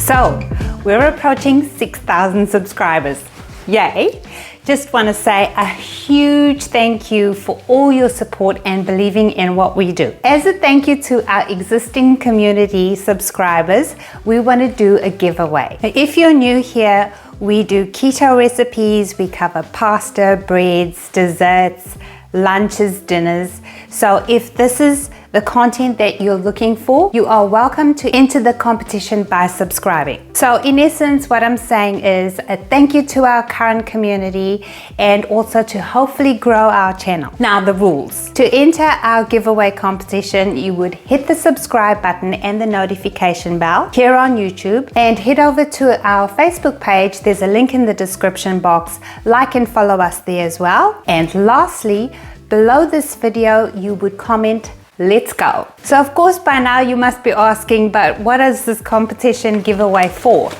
So, we're approaching 6,000 subscribers. Yay! Just want to say a huge thank you for all your support and believing in what we do. As a thank you to our existing community subscribers, we want to do a giveaway. Now, if you're new here, we do keto recipes, we cover pasta, breads, desserts, lunches, dinners. So if this is the content that you're looking for, you are welcome to enter the competition by subscribing. So in essence, what I'm saying is a thank you to our current community and also to hopefully grow our channel. Now the rules. To enter our giveaway competition, you would hit the subscribe button and the notification bell here on YouTube and head over to our Facebook page. There's a link in the description box. Like and follow us there as well. And lastly, below this video, you would comment, "Let's go." So of course by now you must be asking, but what is this competition giveaway for?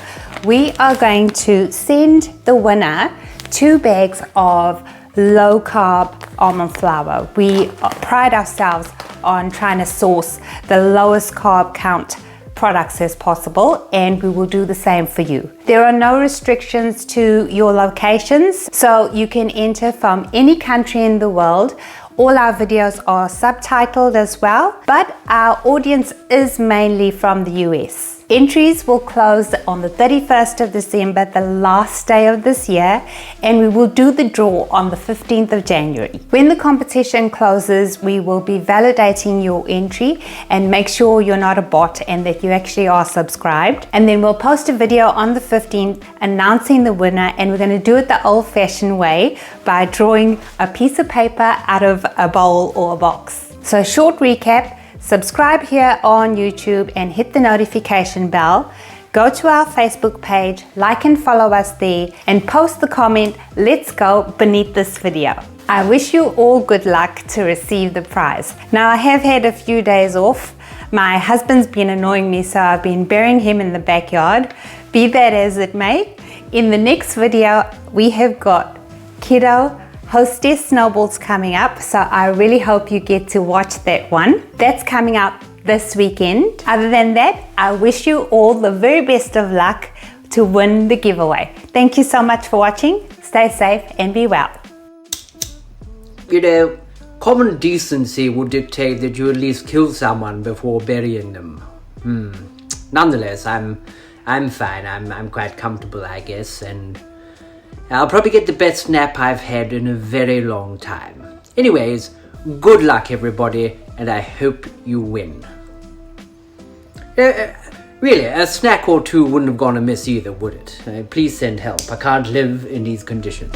We are going to send the winner 2 bags of low carb almond flour. We pride ourselves on trying to source the lowest carb count products as possible, and we will do the same for you. There are no restrictions to your locations, so you can enter from any country in the world. All our videos are subtitled as well, but our audience is mainly from the US. Entries will close on the 31st of December, the last day of this year, and we will do the draw on the 15th of January. When the competition closes, we will be validating your entry and make sure you're not a bot and that you actually are subscribed. And then we'll post a video on the 15th announcing the winner, and we're going to do it the old-fashioned way by drawing a piece of paper out of a bowl or a box. So short recap. Subscribe here on YouTube and hit the notification bell. Go to our Facebook page, like and follow us there, and post the comment, "Let's go," beneath this video. I wish you all good luck to receive the prize. Now, I have had a few days off. My husband's been annoying me, so I've been burying him in the backyard. Be that as it may, in the next video, we have got keto hostess snowballs coming up, so I really hope you get to watch that one. That's coming out this weekend. Other than that, I wish you all the very best of luck to win the giveaway. Thank you so much for watching. Stay safe and be well. You know, common decency would dictate that you at least kill someone before burying them. Nonetheless, I'm fine. I'm quite comfortable, I guess, and I'll probably get the best nap I've had in a very long time. Anyways, good luck everybody, and I hope you win. Really, a snack or two wouldn't have gone amiss either, would it? Please send help. I can't live in these conditions.